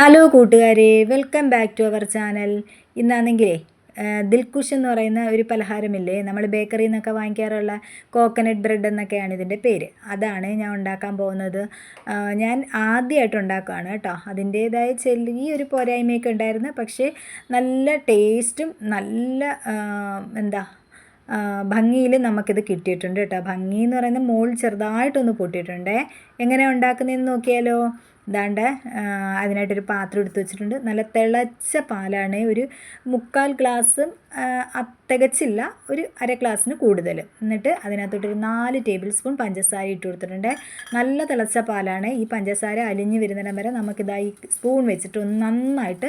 Hello കൂട്ടുകാരെ, welcome back to our channel. ഇന്നാണെങ്കിലേ ദിൽക്കുഷ് എന്ന് പറയുന്ന ഒരു പലഹാരമില്ലേ, നമ്മൾ ബേക്കറിയിൽ നിന്നൊക്കെ വാങ്ങിക്കാറുള്ള കോക്കനട്ട് ബ്രെഡ് എന്നൊക്കെയാണ് ഇതിൻ്റെ പേര്. അതാണ് ഞാൻ ഉണ്ടാക്കാൻ പോകുന്നത്. ഞാൻ ആദ്യമായിട്ട് ഉണ്ടാക്കുകയാണ് കേട്ടോ. അതിൻ്റേതായ ചെറിയൊരു പോരായ്മയൊക്കെ ഉണ്ടായിരുന്നു, പക്ഷേ നല്ല ടേസ്റ്റും നല്ല ഭംഗിയിൽ നമുക്കിത് കിട്ടിയിട്ടുണ്ട് കേട്ടോ. ഭംഗി എന്ന് പറയുന്നത് മുകളിൽ ചെറുതായിട്ടൊന്ന് പൊട്ടിയിട്ടുണ്ട്. എങ്ങനെയാണ് ഉണ്ടാക്കുന്നതെന്ന് നോക്കിയാലോ. ഇതാണ്ട് അതിനായിട്ടൊരു പാത്രം എടുത്ത് വെച്ചിട്ടുണ്ട്. നല്ല തിളച്ച പാലാണ്. ഒരു 3/4 ഗ്ലാസ് തികച്ചില്ല, ഒരു അര ഗ്ലാസ്സിന് കൂടുതൽ. എന്നിട്ട് അതിനകത്തോട്ടൊരു 4 ടേബിൾ സ്പൂൺ പഞ്ചസാര ഇട്ട് കൊടുത്തിട്ടുണ്ട്. നല്ല തിളച്ച പാലാണ്. ഈ പഞ്ചസാര അലിഞ്ഞ് വരുന്നിടം വരെ നമുക്കിതായി സ്പൂൺ വെച്ചിട്ട് ഒന്ന് നന്നായിട്ട്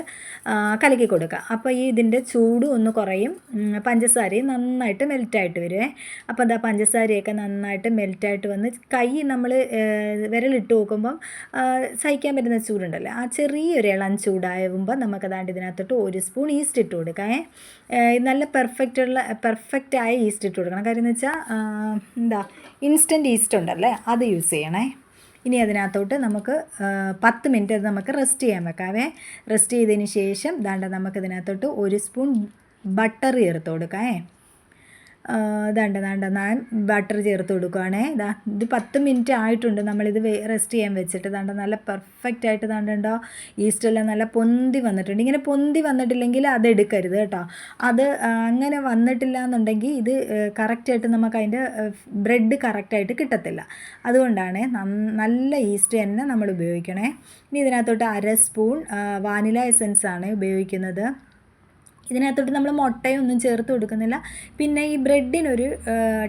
കലക്കി കൊടുക്കുക. അപ്പോൾ ഇതിൻ്റെ ചൂട് ഒന്ന് കുറയും, പഞ്ചസാരയും നന്നായിട്ട് മെൽറ്റായിട്ട് വരുവേ. അപ്പോൾ അതാ പഞ്ചസാരയൊക്കെ നന്നായിട്ട് മെൽറ്റായിട്ട് വന്ന് കൈ നമ്മൾ വിരലിട്ട് നോക്കുമ്പം സഹിക്കാൻ പറ്റുന്ന ചൂടുണ്ടല്ലോ, ആ ചെറിയൊരു ഇളം ചൂടാകുമ്പോൾ നമുക്കതാണ്ട് ഇതിനകത്തോട്ട് 1 സ്പൂൺ ഈസ്റ്റ് ഇട്ട് കൊടുക്കാം. നല്ല പെർഫെക്റ്റായ ഈസ്റ്റ് ഇട്ട് കൊടുക്കണം. കാര്യം എന്ന് വെച്ചാൽ ഇൻസ്റ്റൻറ്റ് ഈസ്റ്റ് ഉണ്ടല്ലേ, അത് യൂസ് ചെയ്യണേ. ഇനി അതിനകത്തോട്ട് നമുക്ക് 10 മിനിറ്റ് അത് നമുക്ക് റെസ്റ്റ് ചെയ്യാൻ വെക്കാവേ. റെസ്റ്റ് ചെയ്തതിന് ശേഷം നമുക്കിതിനകത്തോട്ട് 1 സ്പൂൺ ബട്ടർ ചേർത്ത് കൊടുക്കാം. ഞാൻ ബട്ടർ ചേർത്ത് കൊടുക്കുകയാണേ. ഇത് 10 മിനിറ്റ് ആയിട്ടുണ്ട് നമ്മളിത് റെസ്റ്റ് ചെയ്യാൻ വെച്ചിട്ട്. നല്ല പെർഫെക്റ്റായിട്ട് ഉണ്ടോ, ഈസ്റ്റെല്ലാം നല്ല പൊന്തി വന്നിട്ടുണ്ട്. ഇങ്ങനെ പൊന്തി വന്നിട്ടില്ലെങ്കിൽ അത് എടുക്കരുത് കേട്ടോ. അത് അങ്ങനെ വന്നിട്ടില്ല എന്നുണ്ടെങ്കിൽ ഇത് കറക്റ്റായിട്ട് നമുക്ക് അതിൻ്റെ ബ്രെഡ് കറക്റ്റായിട്ട് കിട്ടത്തില്ല. അതുകൊണ്ടാണ് നല്ല ഈസ്റ്റ് തന്നെ നമ്മൾ ഉപയോഗിക്കണേ. ഇനി ഇതിനകത്തോട്ട് 1/2 സ്പൂൺ വാനില എസൻസാണ് ഉപയോഗിക്കുന്നത്. ഇതിനകത്തോട്ട് നമ്മൾ മുട്ടയൊന്നും ചേർത്ത് കൊടുക്കുന്നില്ല. പിന്നെ ഈ ബ്രെഡിനൊരു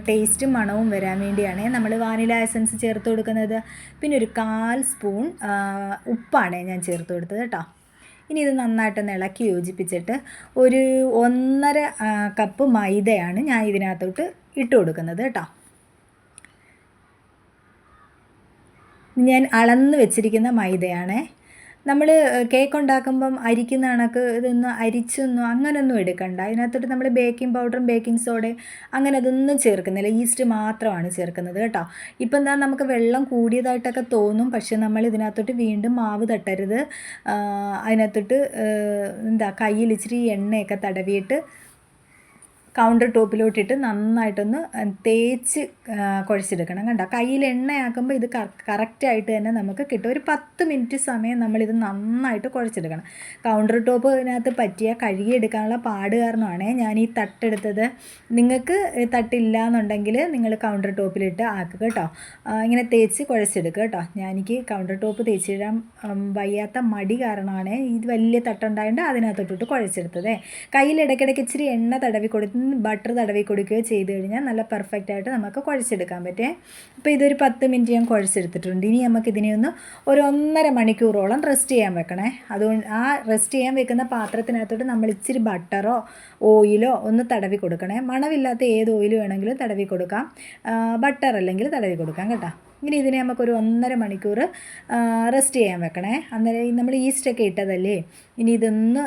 ടേസ്റ്റും മണവും വരാൻ വേണ്ടിയാണ് നമ്മൾ വാനില എസൻസ് ചേർത്ത് കൊടുക്കുന്നത്. പിന്നെ ഒരു 1/4 സ്പൂൺ ഉപ്പാണ് ഞാൻ ചേർത്ത് കൊടുത്തത് കേട്ടോ. ഇനി ഇത് നന്നായിട്ടൊന്ന് ഇളക്കി യോജിപ്പിച്ചിട്ട് ഒരു 1.5 കപ്പ് മൈദയാണ് ഞാൻ ഇതിനകത്തോട്ട് ഇട്ട് കൊടുക്കുന്നത് കേട്ടോ. ഞാൻ അളന്ന് വെച്ചിരിക്കുന്ന മൈദയാണ്. നമ്മൾ കേക്ക് ഉണ്ടാക്കുമ്പം അരിക്കുന്ന കണക്ക് ഇതൊന്നും അരിച്ചൊന്നും അങ്ങനെയൊന്നും എടുക്കണ്ട. അതിനകത്തോട്ട് നമ്മൾ ബേക്കിംഗ് പൗഡറും ബേക്കിംഗ് സോഡയും അങ്ങനെ അതൊന്നും ചേർക്കുന്നില്ല, ഈസ്റ്റ് മാത്രമാണ് ചേർക്കുന്നത് കേട്ടോ. ഇപ്പം നമുക്ക് വെള്ളം കൂടിയതായിട്ടൊക്കെ തോന്നും, പക്ഷെ നമ്മൾ ഇതിനകത്തോട്ട് വീണ്ടും മാവ് തട്ടരുത്. അതിനകത്തോട്ട് കയ്യിൽ ഇച്ചിരി എണ്ണയൊക്കെ തടവിയിട്ട് കൗണ്ടർ ടോപ്പിലോട്ടിട്ട് നന്നായിട്ടൊന്ന് തേച്ച് കുഴച്ചെടുക്കണം കണ്ടോ. കയ്യിൽ എണ്ണയാക്കുമ്പോൾ ഇത് കറക്റ്റായിട്ട് തന്നെ നമുക്ക് കിട്ടും. ഒരു 10 മിനിറ്റ് സമയം നമ്മളിത് നന്നായിട്ട് കുഴച്ചെടുക്കണം. കൗണ്ടർ ടോപ്പിനകത്ത് പറ്റിയ കഴുകിയെടുക്കാനുള്ള പാട് കാരണമാണ് ഞാൻ ഈ തട്ടെടുത്തത്. നിങ്ങൾക്ക് തട്ടില്ല എന്നുണ്ടെങ്കിൽ നിങ്ങൾ കൗണ്ടർ ടോപ്പിലിട്ട് ആക്കുക കേട്ടോ. ഇങ്ങനെ തേച്ച് കുഴച്ചെടുക്കുക കേട്ടോ. എനിക്ക് കൗണ്ടർ ടോപ്പ് തേച്ചിടാൻ വയ്യാത്ത മടി കാരണമാണ് ഇത് വലിയ തട്ടുണ്ടായതുകൊണ്ട് അതിനകത്തോട്ടിട്ട് കുഴച്ചെടുത്തത്. കയ്യിൽ ഇടയ്ക്കിടയ്ക്ക് ഇച്ചിരി എണ്ണ തടവി കൊടുത്ത് ബട്ടർ തടവി കൊടുക്കുകയോ ചെയ്ത് കഴിഞ്ഞാൽ നല്ല പെർഫെക്റ്റായിട്ട് നമുക്ക് കുഴച്ചെടുക്കാൻ പറ്റും. അപ്പോൾ ഇതൊരു 10 മിനിറ്റ് ഞാൻ കുഴച്ചെടുത്തിട്ടുണ്ട്. ഇനി നമുക്കിതിനെ ഒന്ന് ഒരു 1.5 മണിക്കൂറോളം റെസ്റ്റ് ചെയ്യാൻ വെക്കണേ. അതുകൊണ്ട് ആ റെസ്റ്റ് ചെയ്യാൻ വെക്കുന്ന പാത്രത്തിനകത്തോട്ട് നമ്മൾ ഇച്ചിരി ബട്ടറോ ഓയിലോ ഒന്ന് തടവി കൊടുക്കണേ. മണമില്ലാത്ത ഏത് ഓയിൽ വേണമെങ്കിലും തടവി കൊടുക്കാം, ബട്ടർ അല്ലെങ്കിൽ തടവി കൊടുക്കാം കേട്ടോ. ഇനി ഇതിനെ നമുക്കൊരു 1.5 മണിക്കൂർ റെസ്റ്റ് ചെയ്യാൻ വെക്കണേ. അന്നേരം നമ്മൾ ഈസ്റ്റൊക്കെ ഇട്ടതല്ലേ, ഇനി ഇതൊന്ന്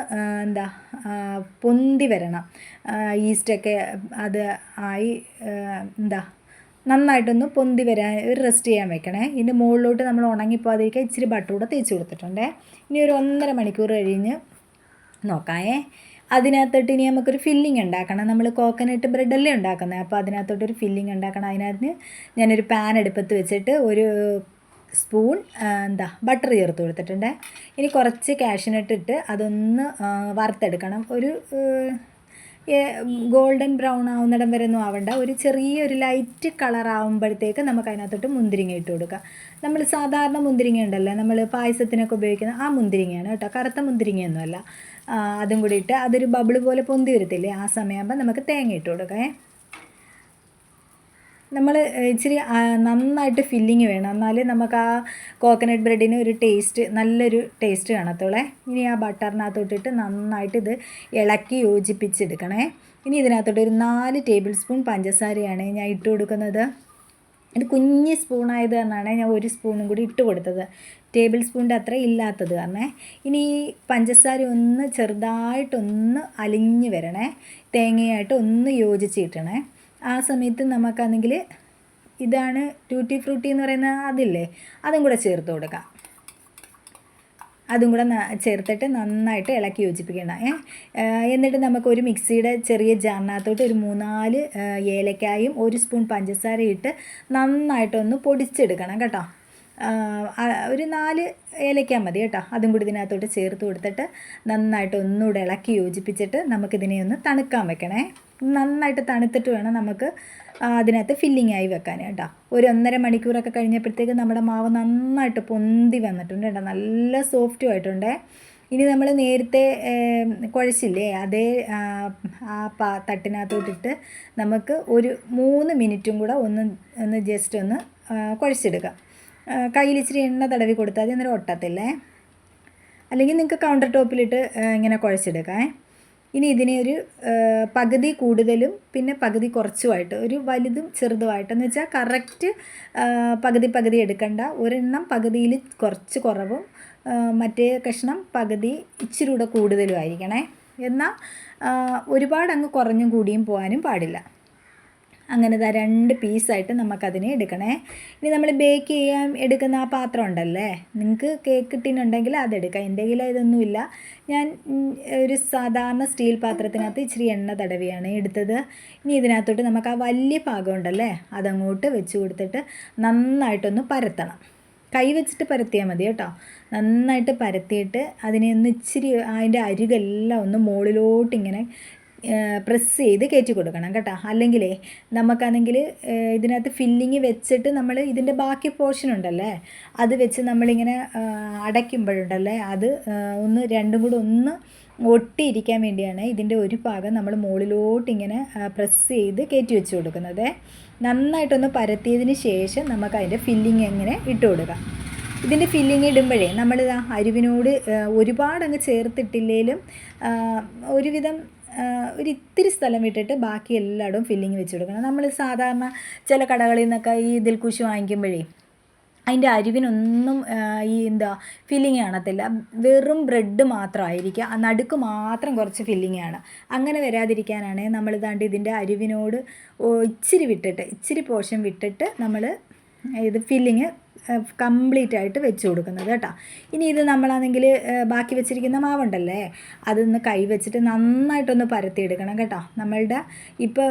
പൊന്തി വരണം. ഈസ്റ്റൊക്കെ അത് ആയി നന്നായിട്ടൊന്ന് പൊന്തി വരാൻ ഒരു റെസ്റ്റ് ചെയ്യാൻ വെക്കണേ. ഇതിൻ്റെ മുകളിലോട്ട് നമ്മൾ ഉണങ്ങിപ്പോകാതിരിക്കാൻ ഇച്ചിരി ബട്ടർ കൂടെ തേച്ച് കൊടുത്തിട്ടുണ്ട്. ഇനി ഒരു 1.5 മണിക്കൂർ കഴിഞ്ഞ് നോക്കാമേ. അതിനകത്തോട്ട് ഇനി നമുക്കൊരു ഫില്ലിങ് ഉണ്ടാക്കണം. നമ്മൾ കോക്കനട്ട് ബ്രെഡല്ലേ ഉണ്ടാക്കുന്നത്, അപ്പോൾ അതിനകത്തോട്ടൊരു ഫില്ലിങ് ഉണ്ടാക്കണം. അതിനകത്ത് ഞാനൊരു പാൻ അടുപ്പത്ത് വെച്ചിട്ട് ഒരു സ്പൂൺ ബട്ടർ ചേർത്ത് കൊടുത്തിട്ടുണ്ട്. ഇനി കുറച്ച് കാഷ്യൂനട്ട് ഇട്ട് അതൊന്ന് വറുത്തെടുക്കണം. ഒരു ഗോൾഡൻ ബ്രൗൺ ആവുന്നിടം വരെ ഒന്നും ആവണ്ട, ഒരു ചെറിയൊരു ലൈറ്റ് കളർ ആകുമ്പോഴത്തേക്ക് നമുക്ക് അതിനകത്തോട്ട് മുന്തിരിങ്ങ ഇട്ട് കൊടുക്കാം. നമ്മൾ സാധാരണ മുന്തിരിങ്ങ ഉണ്ടല്ലോ, നമ്മൾ പായസത്തിനൊക്കെ ഉപയോഗിക്കുന്ന ആ മുന്തിരിങ്ങയാണ് കേട്ടോ, കറുത്ത മുന്തിരിങ്ങയൊന്നുമല്ല. അതും കൂടി ഇട്ട് അതൊരു ബബിൾ പോലെ പൊന്തി വരത്തില്ലേ, ആ സമയമാകുമ്പോൾ നമുക്ക് തേങ്ങ ഇട്ട് കൊടുക്കാം. നമ്മൾ ഇച്ചിരി നന്നായിട്ട് ഫില്ലിങ് വേണം, എന്നാലേ നമുക്ക് ആ കോക്കനട്ട് ബ്രെഡിന് ഒരു ടേസ്റ്റ്, നല്ലൊരു ടേസ്റ്റ് കാണത്തുള്ളേ. ഇനി ആ ബട്ടറിനകത്തോട്ടിട്ട് നന്നായിട്ട് ഇത് ഇളക്കി യോജിപ്പിച്ചെടുക്കണേ. ഇനി ഇതിനകത്തോട്ട് ഒരു 4 ടേബിൾ സ്പൂൺ പഞ്ചസാരയാണ് ഞാൻ ഇട്ട് കൊടുക്കുന്നത്. ഇത് കുഞ്ഞ് സ്പൂണായത് കാരണമാണ് ഞാൻ 1 സ്പൂണും കൂടി ഇട്ട് കൊടുത്തത്, ടേബിൾ സ്പൂണിൻ്റെ അത്ര ഇല്ലാത്തത് കാരണം. ഇനി പഞ്ചസാര ഒന്ന് ചെറുതായിട്ടൊന്ന് അലിഞ്ഞ് വരണേ, തേങ്ങയായിട്ട് ഒന്ന് യോജിച്ച് കിട്ടണേ. ആ സമയത്ത് നമുക്കാണെങ്കിൽ ഇതാണ് ട്യൂട്ടി ഫ്രൂട്ടി എന്ന് പറയുന്ന അതില്ലേ, അതും കൂടെ ചേർത്ത് കൊടുക്കാം. അതും കൂടെ ചേർത്തിട്ട് നന്നായിട്ട് ഇളക്കി യോജിപ്പിക്കണം. എന്നിട്ട് നമുക്കൊരു മിക്സിയുടെ ചെറിയ ജാറിനകത്തോട്ട് ഒരു 3-4 ഏലക്കായും 1 സ്പൂൺ പഞ്ചസാരയും ഇട്ട് നന്നായിട്ടൊന്ന് പൊടിച്ചെടുക്കണം കേട്ടോ. ഒരു 4 ഏലക്ക മതി കേട്ടോ. അതും കൂടി ഇതിനകത്തോട്ട് ചേർത്ത് കൊടുത്തിട്ട് നന്നായിട്ട് ഒന്നുകൂടെ ഇളക്കി യോജിപ്പിച്ചിട്ട് നമുക്കിതിനെ ഒന്ന് തണുക്കാൻ വെക്കണേ. നന്നായിട്ട് തണുത്തിട്ട് വേണം നമുക്ക് അതിനകത്ത് ഫില്ലിംഗ് ആയി വെക്കാൻ കേട്ടോ. ഒരു 1.5 മണിക്കൂറൊക്കെ കഴിഞ്ഞപ്പോഴത്തേക്ക് നമ്മുടെ മാവ് നന്നായിട്ട് പൊന്തി വന്നിട്ടുണ്ട് കേട്ടോ. നല്ല സോഫ്റ്റും ആയിട്ടുണ്ട്. ഇനി നമ്മൾ നേരത്തെ കുഴച്ചില്ലേ അതേ തട്ടിനകത്തോട്ടിട്ട് നമുക്ക് ഒരു 3 മിനിറ്റും കൂടെ ഒന്ന് ജസ്റ്റ് ഒന്ന് കുഴച്ചെടുക്കാം. കയ്യിൽ ഇച്ചിരി എണ്ണ തടവി കൊടുത്താൽ മതി, അന്നേരം ഒട്ടത്തില്ലേ. അല്ലെങ്കിൽ നിങ്ങൾക്ക് കൗണ്ടർ ടോപ്പിലിട്ട് ഇങ്ങനെ കുഴച്ചെടുക്കാം. ഇനി ഇതിനെ ഒരു പകുതി കൂടുതലും പിന്നെ പകുതി കുറച്ചുമായിട്ട്, ഒരു വലുതും ചെറുതുമായിട്ടെന്ന് വെച്ചാൽ കറക്റ്റ് പകുതി എടുക്കണ്ട. ഒരെണ്ണം പകുതിയിൽ കുറച്ച് കുറവും മറ്റേ കഷ്ണം പകുതി ഇച്ചിരി കൂടെ കൂടുതലും ആയിരിക്കണേ. എന്നാൽ ഒരുപാട് അങ്ങ് കുറഞ്ഞും കൂടിയും പോകാനും പാടില്ല. അങ്ങനെ 2 പീസായിട്ട് നമുക്കതിനെ എടുക്കണേ. ഇനി നമ്മൾ ബേക്ക് ചെയ്യാൻ എടുക്കുന്ന ആ പാത്രം ഉണ്ടല്ലേ, നിങ്ങൾക്ക് കേക്ക് ടിന്നുണ്ടെങ്കിൽ അതെടുക്കാം. എൻ്റെ കയ്യിൽ ഇതൊന്നുമില്ല. ഞാൻ ഒരു സാധാരണ സ്റ്റീൽ പാത്രത്തിനകത്ത് ഇച്ചിരി എണ്ണ തടവിയാണ് എടുത്തത്. ഇനി ഇതിനകത്തോട്ട് നമുക്ക് ആ വലിയ പാകം ഉണ്ടല്ലേ അതങ്ങോട്ട് വെച്ച് കൊടുത്തിട്ട് നന്നായിട്ടൊന്ന് പരത്തണം. കൈ വെച്ചിട്ട് പരത്തിയാൽ മതി കേട്ടോ. നന്നായിട്ട് പരത്തിയിട്ട് അതിനെ ഒന്ന് ഇച്ചിരി അതിൻ്റെ അരികെല്ലാം ഒന്ന് മുകളിലോട്ടിങ്ങനെ പ്രസ് ചെയ്ത് കയറ്റി കൊടുക്കണം കേട്ടോ. അല്ലെങ്കിലേ നമുക്കാണെങ്കിൽ ഇതിനകത്ത് ഫില്ലിങ് വെച്ചിട്ട് നമ്മൾ ഇതിൻ്റെ ബാക്കി പോർഷൻ ഉണ്ടല്ലേ അത് വെച്ച് നമ്മളിങ്ങനെ അടയ്ക്കുമ്പോഴുണ്ടല്ലേ അത് ഒന്ന് രണ്ടും കൂടെ ഒന്ന് ഒട്ടിയിരിക്കാൻ വേണ്ടിയാണ് ഇതിൻ്റെ ഒരു ഭാഗം നമ്മൾ മുകളിലോട്ടിങ്ങനെ പ്രസ് ചെയ്ത് കയറ്റി വെച്ച് കൊടുക്കുന്നത്. നന്നായിട്ടൊന്ന് പരത്തിയതിന് ശേഷം നമുക്ക് അതിൻ്റെ ഫില്ലിങ് എങ്ങനെ ഇട്ട് കൊടുക്കാം. ഇതിൻ്റെ ഫില്ലിങ് ഇടുമ്പോഴേ നമ്മൾ അരിവിനോട് ഒരുപാടങ്ങ് ചേർത്തിട്ടില്ലെങ്കിലും ഒരുവിധം ഒരിത്തിരി സ്ഥലം വിട്ടിട്ട് ബാക്കി എല്ലായിടവും ഫില്ലിങ് വെച്ച് കൊടുക്കണം. നമ്മൾ സാധാരണ ചില കടകളിൽ നിന്നൊക്കെ ഈ ദിൽഖുഷ് വാങ്ങിക്കുമ്പോഴേ അതിൻ്റെ അരിവിനൊന്നും ഫില്ലിങ് കാണത്തില്ല. വെറും ബ്രെഡ് മാത്രമായിരിക്കും, നടുക്ക് മാത്രം കുറച്ച് ഫില്ലിങ് ആണ്. അങ്ങനെ വരാതിരിക്കാനാണ് നമ്മളിതാണ്ട് ഇതിൻ്റെ അരിവിനോട് ഇച്ചിരി പോർഷൻ വിട്ടിട്ട് നമ്മൾ ഇത് ഫില്ലിങ് കംപ്ലീറ്റ് ആയിട്ട് വെച്ച് കൊടുക്കുന്നത് കേട്ടോ. ഇനി ഇത് നമ്മളാണെങ്കിൽ ബാക്കി വെച്ചിരിക്കുന്ന മാവുണ്ടല്ലേ അതൊന്ന് കൈ വെച്ചിട്ട് നന്നായിട്ടൊന്ന് പരത്തിയെടുക്കണം കേട്ടോ. നമ്മളുടെ ഇപ്പോൾ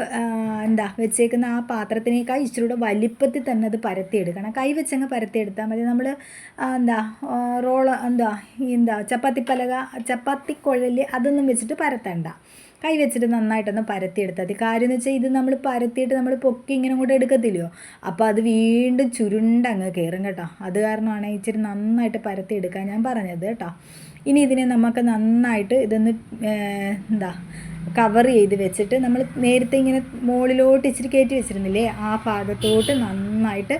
വെച്ചേക്കുന്ന ആ പാത്രത്തിനേക്കാൾ ഇച്ചിരി കൂടെ വലിപ്പത്തിൽ തന്നെ അത് പരത്തിയെടുക്കണം. കൈ വെച്ചങ്ങ് പരത്തിയെടുത്താൽ മതി. നമ്മൾ റോള് ചപ്പാത്തി കുഴൽ അതൊന്നും വെച്ചിട്ട് പരത്തണ്ട. കൈ വെച്ചിട്ട് നന്നായിട്ടൊന്ന് പരത്തിയെടുത്താൽ മതി. കാര്യം എന്ന് വെച്ചാൽ ഇത് നമ്മൾ പരത്തിയിട്ട് നമ്മൾ പൊക്കി ഇങ്ങനെ കൂടെ എടുക്കത്തില്ലയോ, അപ്പോൾ അത് വീണ്ടും ചുരുണ്ടങ്ങ് കയറും കേട്ടോ. അത് കാരണമാണ് ഇച്ചിരി നന്നായിട്ട് പരത്തിയെടുക്കാൻ ഞാൻ പറഞ്ഞത് കേട്ടോ. ഇനി ഇതിനെ നമുക്ക് നന്നായിട്ട് ഇതൊന്ന് കവർ ചെയ്ത് വെച്ചിട്ട് നമ്മൾ നേരത്തെ ഇങ്ങനെ മുകളിലോട്ട് ഇച്ചിരി കയറ്റി വെച്ചിരുന്നില്ലേ ആ ഭാഗത്തോട്ട് നന്നായിട്ട്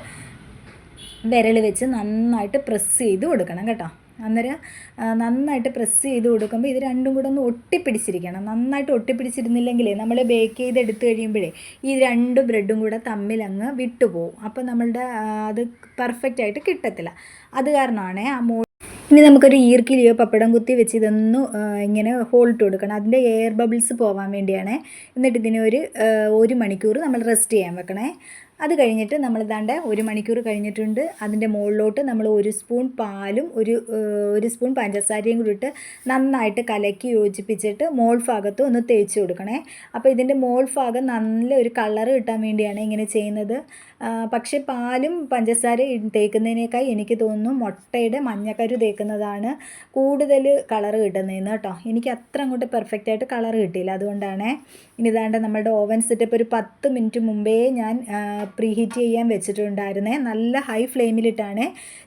വിരൽ വെച്ച് നന്നായിട്ട് പ്രസ് ചെയ്ത് കൊടുക്കണം കേട്ടോ. അന്നേരം നന്നായിട്ട് പ്രസ് ചെയ്ത് കൊടുക്കുമ്പോൾ ഇത് രണ്ടും കൂടെ ഒന്ന് ഒട്ടിപ്പിടിച്ചിരിക്കണം. നന്നായിട്ട് ഒട്ടിപ്പിടിച്ചിരുന്നില്ലെങ്കിലേ നമ്മൾ ബേക്ക് ചെയ്ത് എടുത്തു കഴിയുമ്പോഴേ ഈ 2 ബ്രെഡും കൂടെ തമ്മിലങ്ങ് വിട്ടുപോകും. അപ്പോൾ നമ്മളുടെ അത് പെർഫെക്റ്റ് ആയിട്ട് കിട്ടത്തില്ല. അത് കാരണമാണ് ഇനി നമുക്കൊരു ഈർക്കിലിയോ പപ്പടം കുത്തി വെച്ച് ഇതൊന്ന് ഇങ്ങനെ ഹോൾട്ട് കൊടുക്കണം. അതിൻ്റെ എയർ ബബിൾസ് പോകാൻ വേണ്ടിയാണ്. എന്നിട്ട് ഇതിനെ ഒരു മണിക്കൂർ നമ്മൾ റെസ്റ്റ് ചെയ്യാൻ വെക്കണേ. അത് കഴിഞ്ഞിട്ട് നമ്മൾ 1 മണിക്കൂർ കഴിഞ്ഞിട്ടുണ്ട്. അതിൻ്റെ മുകളിലോട്ട് നമ്മൾ 1 സ്പൂൺ പാലും ഒരു സ്പൂൺ പഞ്ചസാരയും കൂടി ഇട്ട് നന്നായിട്ട് കലക്കി യോജിപ്പിച്ചിട്ട് മോൾ ഭാഗത്ത് ഒന്ന് തേച്ച് കൊടുക്കണേ. അപ്പോൾ ഇതിൻ്റെ മോൾ ഭാഗം നല്ല ഒരു കളറ് കിട്ടാൻ വേണ്ടിയാണ് ഇങ്ങനെ ചെയ്യുന്നത്. പക്ഷേ പാലും പഞ്ചസാരയും തേക്കുന്നതിനേക്കാൾ എനിക്ക് തോന്നുന്നു മുട്ടയുടെ മഞ്ഞക്കരു തേക്കുന്നതാണ് കൂടുതൽ കളറ് കിട്ടുന്നതെന്ന് കേട്ടോ. എനിക്ക് അത്ര അങ്ങോട്ട് പെർഫെക്റ്റായിട്ട് കളറ് കിട്ടിയില്ല, അതുകൊണ്ടാണ്. ഇനി നമ്മളുടെ ഓവൻ സെറ്റപ്പ് ഒരു 10 മിനിറ്റ് മുമ്പേ ഞാൻ പ്രീ ഹീറ്റ് ചെയ്യാൻ വെച്ചിട്ടുണ്ടായിരുന്നേ. നല്ല ഹൈ ഫ്ലെയിമിലിട്ടാണ്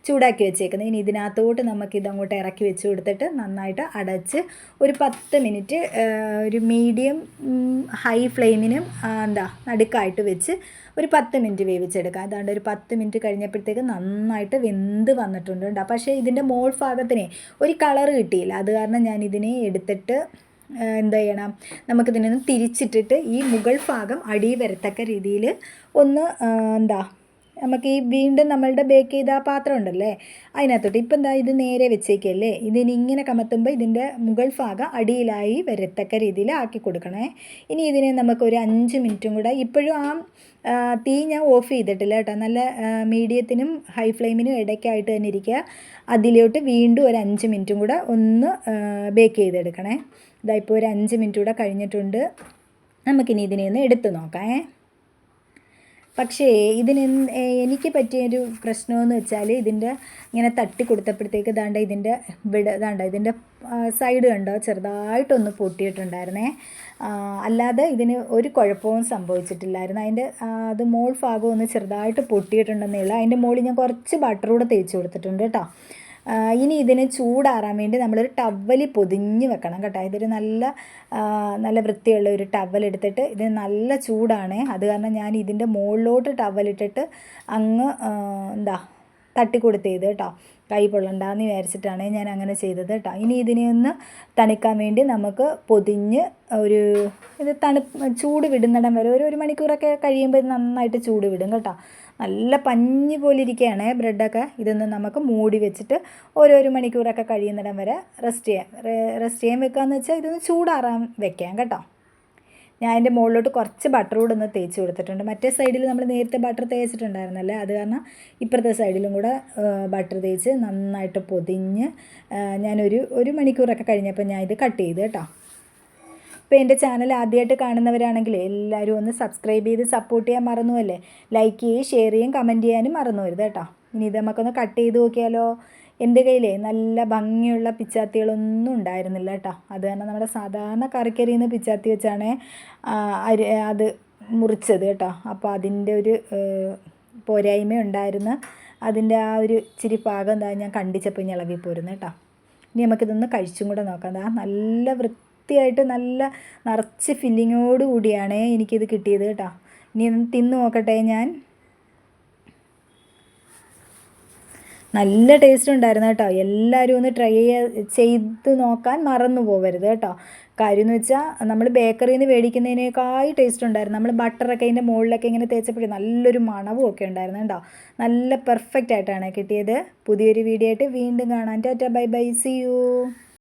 ചൂടാക്കി വെച്ചേക്കുന്നത്. ഇനി ഇതിനകത്തോട്ട് നമുക്കിതങ്ങോട്ട് ഇറക്കി വെച്ച് കൊടുത്തിട്ട് നന്നായിട്ട് അടച്ച് ഒരു 10 മിനിറ്റ് ഒരു മീഡിയം ഹൈ ഫ്ലെയിമിനും നടുക്കായിട്ട് വെച്ച് ഒരു 10 മിനിറ്റ് വേവിച്ചെടുക്കാം. അതാണ്ട് ഒരു 10 മിനിറ്റ് കഴിഞ്ഞപ്പോഴത്തേക്ക് നന്നായിട്ട് വെന്ത് വന്നിട്ടുണ്ട്. പക്ഷേ ഇതിൻ്റെ മോൾ ഭാഗത്തിനെ ഒരു കളറ് കിട്ടിയില്ല. അത് കാരണം ഞാൻ ഇതിനെ എടുത്തിട്ട് എന്ത് ചെയ്യണം, നമുക്കിതിനൊന്ന് തിരിച്ചിട്ടിട്ട് ഈ മുകൾ ഭാഗം അടി വരത്തക്ക രീതിയിൽ ഒന്ന് നമുക്ക് ഈ വീണ്ടും നമ്മളുടെ ബേക്ക് ചെയ്ത ആ പാത്രം ഉണ്ടല്ലേ അതിനകത്തോട്ട് ഇപ്പം എന്താ ഇത് നേരെ വെച്ചേക്കല്ലേ, ഇതിന് ഇങ്ങനെ കമത്തുമ്പോൾ ഇതിൻ്റെ മുകൾ ഭാഗം അടിയിലായി വരത്തക്ക രീതിയിൽ ആക്കി കൊടുക്കണേ. ഇനി ഇതിനെ നമുക്കൊരു 5 മിനിറ്റും കൂടെ, ഇപ്പോഴും തീ ഞാൻ ഓഫ് ചെയ്തിട്ടില്ല കേട്ടോ, നല്ല മീഡിയത്തിനും ഹൈ ഫ്ലെയിമിനും ഇടയ്ക്കായിട്ട് തന്നെ ഇരിക്കുക. അതിലോട്ട് വീണ്ടും ഒരു 5 മിനിറ്റും കൂടെ ഒന്ന് ബേക്ക് ചെയ്തെടുക്കണേ. ഇതായിപ്പോൾ ഒരു 5 മിനിറ്റ് കൂടെ കഴിഞ്ഞിട്ടുണ്ട്. നമുക്കിനി ഇതിനെ ഒന്ന് എടുത്ത് നോക്കാം. പക്ഷേ എനിക്ക് പറ്റിയൊരു പ്രശ്നമെന്ന് വെച്ചാൽ ഇതിൻ്റെ ഇങ്ങനെ തട്ടി കൊടുത്തപ്പോഴത്തേക്ക് ഇതിൻ്റെ ഇതിൻ്റെ സൈഡ് കണ്ടോ ചെറുതായിട്ടൊന്ന് പൊട്ടിയിട്ടുണ്ടായിരുന്നേ. അല്ലാതെ ഇതിന് ഒരു കുഴപ്പവും സംഭവിച്ചിട്ടില്ലായിരുന്നു. അതിൻ്റെ അത് മോൾ ഭാഗം ഒന്ന് ചെറുതായിട്ട് പൊട്ടിയിട്ടുണ്ടെന്നേ ഉള്ളൂ. അതിൻ്റെ മുകളിൽ ഞാൻ കുറച്ച് ബട്ടർ കൂടെ തേച്ച് കൊടുത്തിട്ടുണ്ട് കേട്ടോ. ഇനി ഇതിന് ചൂടാറാൻ വേണ്ടി നമ്മളൊരു ടവ്വൽ പൊതിഞ്ഞ് വെക്കണം കേട്ടോ. ഇതൊരു നല്ല വൃത്തിയുള്ള ഒരു ടവൽ എടുത്തിട്ട്, ഇത് നല്ല ചൂടാണ്, അത് കാരണം ഞാൻ ഇതിൻ്റെ മുകളിലോട്ട് ടവലിട്ടിട്ട് അങ്ങ് തട്ടിക്കൊടുത്ത് കേട്ടോ. കൈ പൊള്ളണ്ടെന്ന് വിചാരിച്ചിട്ടാണ് ഞാൻ അങ്ങനെ ചെയ്തത് കേട്ടോ. ഇനി ഇതിനെ ഒന്ന് തണുക്കാൻ വേണ്ടി നമുക്ക് പൊതിഞ്ഞ് ഇത് ചൂട് വിടുന്നിടം വരെ ഒരു മണിക്കൂറൊക്കെ കഴിയുമ്പോൾ ഇത് നന്നായിട്ട് ചൂട് വിടും കേട്ടോ. നല്ല പഞ്ഞി പോലെ ഇരിക്കുകയാണ് ബ്രെഡൊക്കെ. ഇതൊന്ന് നമുക്ക് മൂടി വെച്ചിട്ട് ഓരോ മണിക്കൂറൊക്കെ കഴിയുന്നിടം വരെ റെസ്റ്റ് ചെയ്യാൻ വെക്കാമെന്ന് വെച്ചാൽ ഇതൊന്ന് ചൂടാറാൻ വെക്കാം കേട്ടോ. ഞാൻ അതിൻ്റെ മുകളിലോട്ട് കുറച്ച് ബട്ടർ കൂടെ ഒന്ന് തേച്ച് കൊടുത്തിട്ടുണ്ട്. മറ്റേ സൈഡിൽ നമ്മൾ നേരത്തെ ബട്ടർ തേച്ചിട്ടുണ്ടായിരുന്നല്ലേ, അത് കാരണം ഇപ്പുറത്തെ സൈഡിലും കൂടെ ബട്ടർ തേച്ച് നന്നായിട്ട് പൊതിഞ്ഞ് ഒരു മണിക്കൂറൊക്കെ കഴിഞ്ഞപ്പോൾ ഞാൻ ഇത് കട്ട് ചെയ്ത് കേട്ടോ. ഇപ്പോൾ എൻ്റെ ചാനൽ ആദ്യമായിട്ട് കാണുന്നവരാണെങ്കിൽ എല്ലാവരും ഒന്ന് സബ്സ്ക്രൈബ് ചെയ്ത് സപ്പോർട്ട് ചെയ്യാൻ മറന്നുവല്ലേ. ലൈക്ക് ചെയ്യുകയും ഷെയർ ചെയ്യുകയും കമൻറ്റ് ചെയ്യാനും മറന്നു വരുത് കേട്ടോ. ഇനി ഇത് നമുക്കൊന്ന് കട്ട് ചെയ്ത് നോക്കിയാലോ. എൻ്റെ കയ്യിലേ നല്ല ഭംഗിയുള്ള പിച്ചാത്തികളൊന്നും ഉണ്ടായിരുന്നില്ല കേട്ടോ. അത് കാരണം നമ്മുടെ സാധാരണ കറിക്കരിയുന്ന പിച്ചാത്തി വെച്ചാണ് അത് മുറിച്ചത് കേട്ടോ. അപ്പോൾ അതിൻ്റെ ഒരു പോരായ്മ ഉണ്ടായിരുന്നു. അതിൻ്റെ ആ ഒരു ഇച്ചിരി ഭാഗം ഞാൻ കണ്ടിച്ചപ്പോൾ ഇളകി പോരുന്നു കേട്ടോ. ഇനി നമുക്കിതൊന്ന് കഴിച്ചും കൂടെ നോക്കാം. നല്ല വൃത്തിയായിട്ട് നല്ല നിറച്ച് ഫില്ലിങ്ങോട് കൂടിയാണ് എനിക്കിത് കിട്ടിയത് കേട്ടോ. ഇനി ഒന്ന് തിന്ന് നോക്കട്ടെ ഞാൻ. നല്ല ടേസ്റ്റ് ഉണ്ടായിരുന്നു കേട്ടോ. എല്ലാവരും ഒന്ന് ട്രൈ ചെയ്ത് നോക്കാൻ മറന്നു പോകരുത് കേട്ടോ. കാര്യം എന്ന് വെച്ചാൽ നമ്മൾ ബേക്കറിയിൽ നിന്ന് മേടിക്കുന്നതിനേക്കാൾ ടേസ്റ്റ് ഉണ്ടായിരുന്നു. നമ്മൾ ബട്ടറൊക്കെ അതിൻ്റെ മുകളിലൊക്കെ ഇങ്ങനെ തേച്ചപ്പോഴേ നല്ലൊരു മണവും ഒക്കെ ഉണ്ടായിരുന്നു കേട്ടോ. നല്ല പെർഫെക്റ്റ് ആയിട്ടാണ് കിട്ടിയത്. പുതിയൊരു വീഡിയോ ആയിട്ട് വീണ്ടും കാണാം. Tata bye bye, see U.